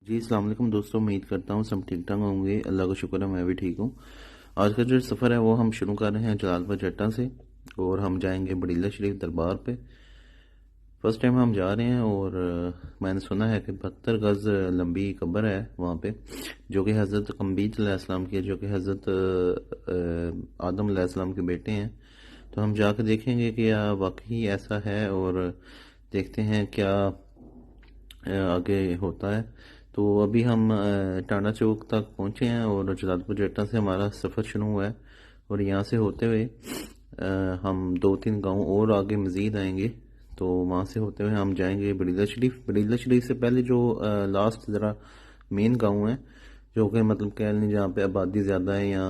जी अस्सलाम वालेकुम दोस्तों, उम्मीद करता हूँ सब ठीक ठाक होंगे। अल्लाह का शुक्र है, मैं भी ठीक हूँ। आज का जो सफ़र है वो हम शुरू कर रहे हैं जलालपुर जट्टा से और हम जाएंगे बड़ीला शरीफ दरबार पे। फर्स्ट टाइम हम जा रहे हैं और मैंने सुना है कि 72 गज़ लंबी कब्र है वहाँ पे, जो कि हज़रत कम्बीत अलैहिस्सलाम की है, जो कि हज़रत आदम अलैहिस्सलाम के बेटे हैं। तो हम जाकर देखेंगे कि क्या वाकई ऐसा है और देखते हैं क्या आगे होता है। तो अभी हम टांडा चौक तक पहुंचे हैं और जलालपुर जट्टा से हमारा सफ़र शुरू हुआ है और यहाँ से होते हुए हम 2-3 गांव और आगे मज़ीद आएंगे। तो वहाँ से होते हुए हम जाएंगे बड़ीला शरीफ। बड़ीला शरीफ से पहले जो लास्ट ज़रा मेन गांव है, जो कि मतलब कह लें जहाँ पे आबादी ज़्यादा है या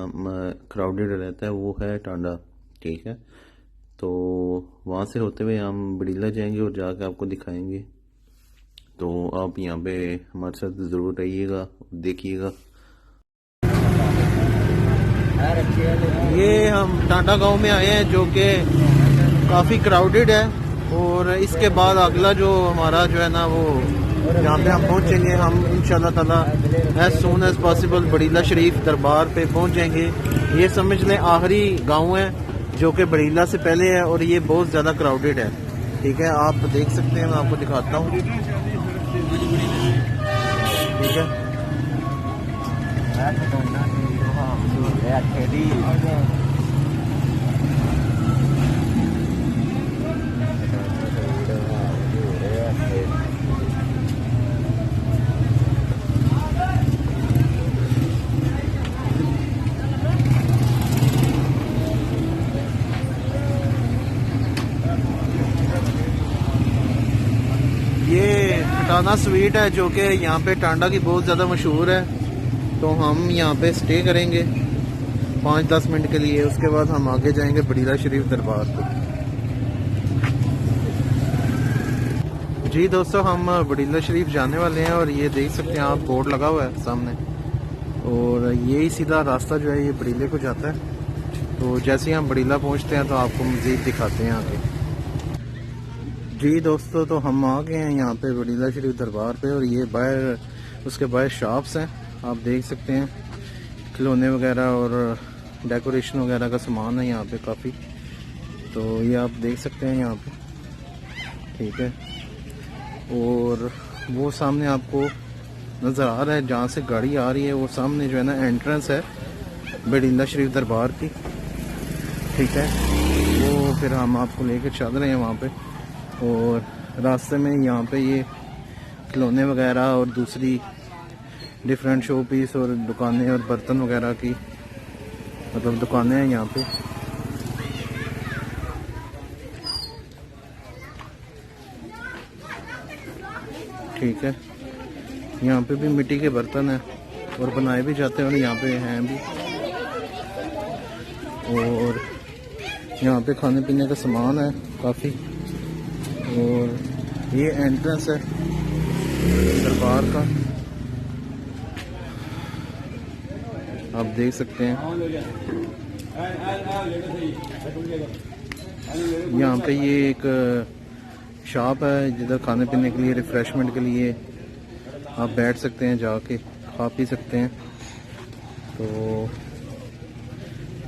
क्राउडेड रहता है, वो है टांडा। ठीक है, तो वहाँ से होते हुए हम बड़ीला जाएंगे और जाकर आपको दिखाएंगे। तो आप यहाँ पे हमारे साथ ज़रूर रहिएगा और देखिएगा। ये हम टांडा गांव में आए हैं जो कि काफ़ी क्राउडेड है और इसके बाद अगला जो हमारा जो है ना वो यहाँ पे हम पहुँचेंगे। हम इंशाल्लाह ताला एज सून एज पॉसिबल बड़ीला शरीफ दरबार पे पहुँच जाएंगे। ये समझ लें आखिरी गांव है जो कि बड़ीला से पहले है और ये बहुत ज़्यादा क्राउडेड है। ठीक है, आप देख सकते हैं, मैं आपको दिखाता हूँ। ठीक है, ये खटाना स्वीट है जो कि यहाँ पे टांडा की बहुत ज़्यादा मशहूर है। तो हम यहाँ पे स्टे करेंगे 5-10 मिनट के लिए, उसके बाद हम आगे जाएंगे बड़ीला शरीफ दरबार पे। जी दोस्तों, हम बड़ीला शरीफ जाने वाले हैं और ये देख सकते हैं आप, बोर्ड लगा हुआ है सामने और यही सीधा रास्ता जो है ये बड़ीले को जाता है। तो जैसे ही हम बड़ीला पहुँचते हैं तो आपको मज़ीद दिखाते हैं आगे। जी दोस्तों, तो हम आ गए हैं यहाँ पे बड़ीला शरीफ दरबार पे और ये बाहर, उसके बाहर शॉप्स हैं, आप देख सकते हैं। खिलौने वगैरह और डेकोरेशन वगैरह का सामान है यहाँ पे काफ़ी। तो ये आप देख सकते हैं यहाँ पे। ठीक है, और वो सामने आपको नज़र आ रहा है जहाँ से गाड़ी आ रही है, वो सामने जो है ना एंट्रेंस है बड़ीला शरीफ दरबार की। ठीक है, वो फिर हम आपको लेकर चल रहे हैं वहाँ पे और रास्ते में यहाँ पे ये खिलौने वगैरह और दूसरी डिफरेंट शो पीस और दुकानें और बर्तन वगैरह की मतलब दुकानें हैं यहाँ पे। ठीक है, यहाँ पे भी मिट्टी के बर्तन हैं और बनाए भी जाते हैं और यहाँ पे हैं भी। और यहाँ पे खाने पीने का सामान है काफ़ी। और ये एंट्रेंस है दरबार का, आप देख सकते हैं। यहाँ पे ये एक शॉप है जिधर खाने पीने के लिए, रिफ्रेशमेंट के लिए आप बैठ सकते हैं, जाके खा पी सकते हैं। तो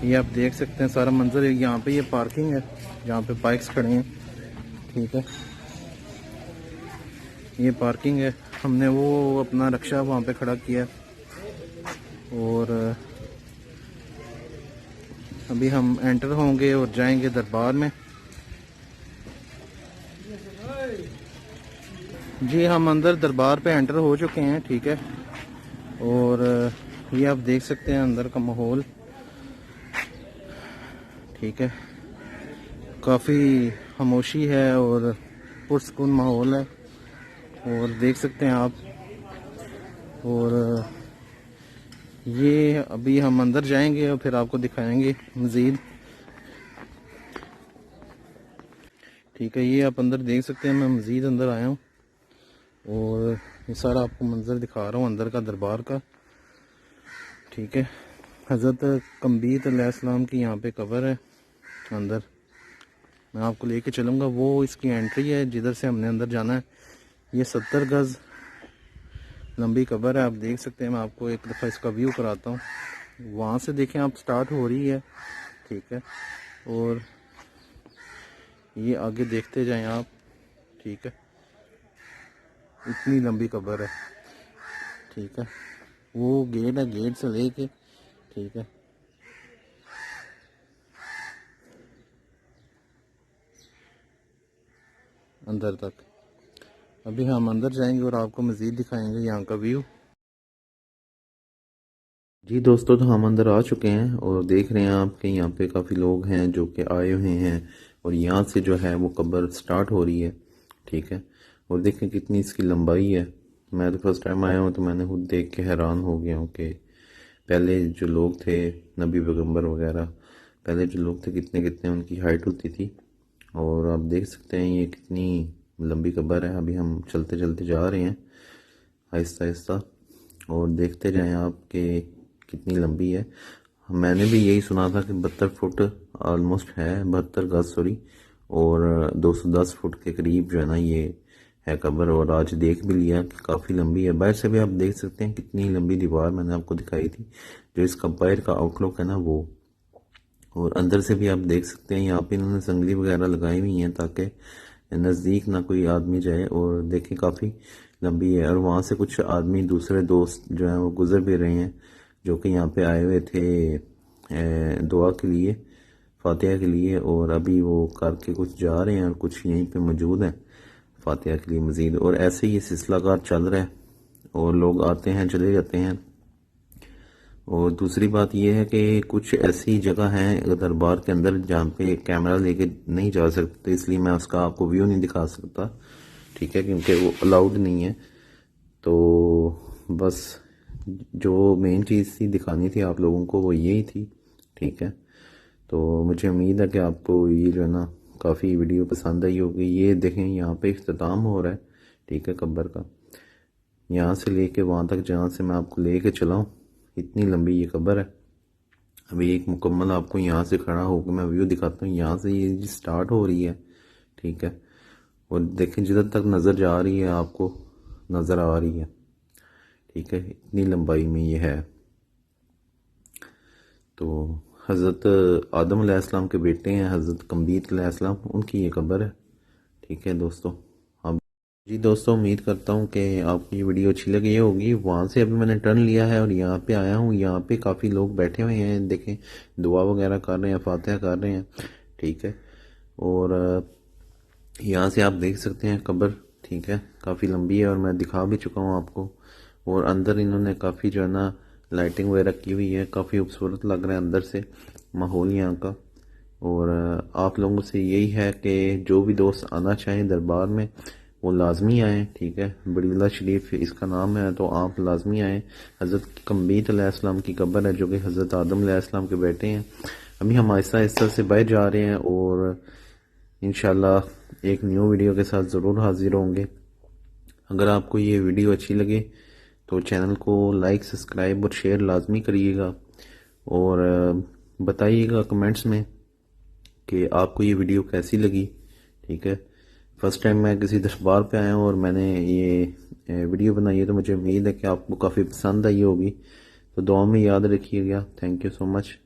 ये आप देख सकते हैं सारा मंजर। यहाँ पे ये पार्किंग है जहाँ पे बाइक्स खड़े हैं। ठीक है, ये पार्किंग है, हमने वो अपना रिक्शा वहाँ पे खड़ा किया और अभी हम एंटर होंगे और जाएंगे दरबार में। जी हम अंदर दरबार पे एंटर हो चुके हैं। ठीक है, और ये आप देख सकते हैं अंदर का माहौल। ठीक है, काफ़ी खामोशी है और पुरसकून माहौल है और देख सकते हैं आप। और ये अभी हम अंदर जाएंगे और फिर आपको दिखाएंगे मज़ीद। ठीक है, ये आप अंदर देख सकते हैं, मैं मज़ीद अंदर आया हूँ और ये सारा आपको मंजर दिखा रहा हूँ अंदर का, दरबार का। ठीक है, हज़रत कम्बीत अलैहिस्सलाम की यहाँ पे कब्र है अंदर। मैं आपको लेके चलूँगा, वो इसकी एंट्री है जिधर से हमने अंदर जाना है। ये 70 गज़ लंबी कब्र है, आप देख सकते हैं। मैं आपको एक दफ़ा इसका व्यू कराता हूँ। वहाँ से देखें आप, स्टार्ट हो रही है, ठीक है, और ये आगे देखते जाएं आप, ठीक है। इतनी लंबी कब्र है, ठीक है। वो गेट है, गेट से लेके, ठीक है, अंदर तक। अभी हम अंदर जाएंगे और आपको मज़ीद दिखाएंगे यहाँ का व्यू। जी दोस्तों, तो हम अंदर आ चुके हैं और देख रहे हैं आप कि यहाँ पे काफ़ी लोग हैं जो कि आए हुए हैं, और यहाँ से जो है वो कब्र स्टार्ट हो रही है, ठीक है। और देखें कितनी इसकी लंबाई है। मैं तो फर्स्ट टाइम आया हूँ तो मैंने खुद देख के हैरान हो गया हूँ कि पहले जो लोग थे, नबी पैगम्बर वगैरह, पहले जो लोग थे कितने कितने उनकी हाइट होती थी। और आप देख सकते हैं ये कितनी लंबी कब्र है। अभी हम चलते चलते जा रहे हैं आहिस्ता आहिस्ता, और देखते जाएं आप कि कितनी लंबी है। मैंने भी यही सुना था कि 72 फुट ऑलमोस्ट है, 72 गज सॉरी, और 210 फुट के करीब जो है ना ये है कब्र। और आज देख भी लिया कि काफ़ी लंबी है। बाहर से भी आप देख सकते हैं कितनी लंबी दीवार मैंने आपको दिखाई थी, जो इसका बाहर का आउटलुक है ना वो। और अंदर से भी आप देख सकते हैं, यहाँ पे इन्होंने संगली वगैरह लगाई हुई हैं ताकि नज़दीक ना कोई आदमी जाए। और देखें काफ़ी लंबी है। और वहाँ से कुछ आदमी, दूसरे दोस्त जो हैं वो गुजर भी रहे हैं, जो कि यहाँ पे आए हुए थे दुआ के लिए, फातिहा के लिए। और अभी वो करके कुछ जा रहे हैं और कुछ यहीं पे मौजूद हैं फातिहा के लिए मज़ीद। और ऐसे ही ये सिलसिलाकार चल रहा है और लोग आते हैं चले जाते हैं। और दूसरी बात यह है कि कुछ ऐसी जगह हैं दरबार के अंदर जहाँ पे कैमरा लेके नहीं जा सकते, इसलिए मैं उसका आपको व्यू नहीं दिखा सकता, ठीक है, क्योंकि वो अलाउड नहीं है। तो बस जो मेन चीज़ थी दिखानी थी आप लोगों को वो यही थी, ठीक है। तो मुझे उम्मीद है कि आपको ये जो है ना काफ़ी वीडियो पसंद आई होगी। ये देखें यहाँ पे इख्तिताम हो रहा है, ठीक है, कब्र का। यहाँ से लेके वहाँ तक जहाँ से मैं आपको लेके चला हूँ, इतनी लंबी ये कब्र है। अभी एक मुकम्मल आपको यहाँ से खड़ा होकर मैं व्यू दिखाता हूँ। यहाँ से ये स्टार्ट हो रही है, ठीक है, और देखें जिधर तक नज़र जा रही है आपको नज़र आ रही है, ठीक है, इतनी लंबाई में ये है। तो हज़रत आदम अलैहिस्सलाम के बेटे हैं हज़रत कम्बीत अलैहिस्सलाम, उनकी ये कब्र है, ठीक है दोस्तों। अब जी दोस्तों, उम्मीद करता हूँ कि आपको ये वीडियो अच्छी लगी होगी। वहाँ से अभी मैंने टर्न लिया है और यहाँ पे आया हूँ। यहाँ पे काफ़ी लोग बैठे हुए हैं, देखें दुआ वगैरह कर रहे हैं, फातिहा कर रहे हैं, ठीक है। और यहाँ से आप देख सकते हैं कब्र, ठीक है, काफ़ी लंबी है और मैं दिखा भी चुका हूँ आपको। और अंदर इन्होंने काफ़ी जो है ना लाइटिंग वगैरह की हुई है, काफ़ी खूबसूरत लग रहा है अंदर से माहौल यहाँ का। और आप लोगों से यही है कि जो भी दोस्त आना चाहें दरबार में वो लाजमी आएँ, ठीक है। बड़ीला शरीफ इसका नाम है, तो आप लाजमी आएँ। हज़रत कम्बीत अलैहिस्सलाम की कब्र है जो कि हज़रत आदम अलैहिस्सलाम के बेटे हैं। अभी हम आहिस्ता आहिस्ता से बाहर जा रहे हैं और इंशाल्लाह एक न्यू वीडियो के साथ ज़रूर हाजिर होंगे। अगर आपको ये वीडियो अच्छी लगे तो चैनल को लाइक, सब्सक्राइब और शेयर लाजमी करिएगा। और बताइएगा कमेंट्स में कि आपको ये वीडियो कैसी लगी, ठीक है। फर्स्ट टाइम मैं किसी दरबार पे आया हूँ और मैंने ये वीडियो बनाई है, तो मुझे उम्मीद है कि आपको काफ़ी पसंद आई होगी। तो दुआ में याद रखिएगा। Thank you so much.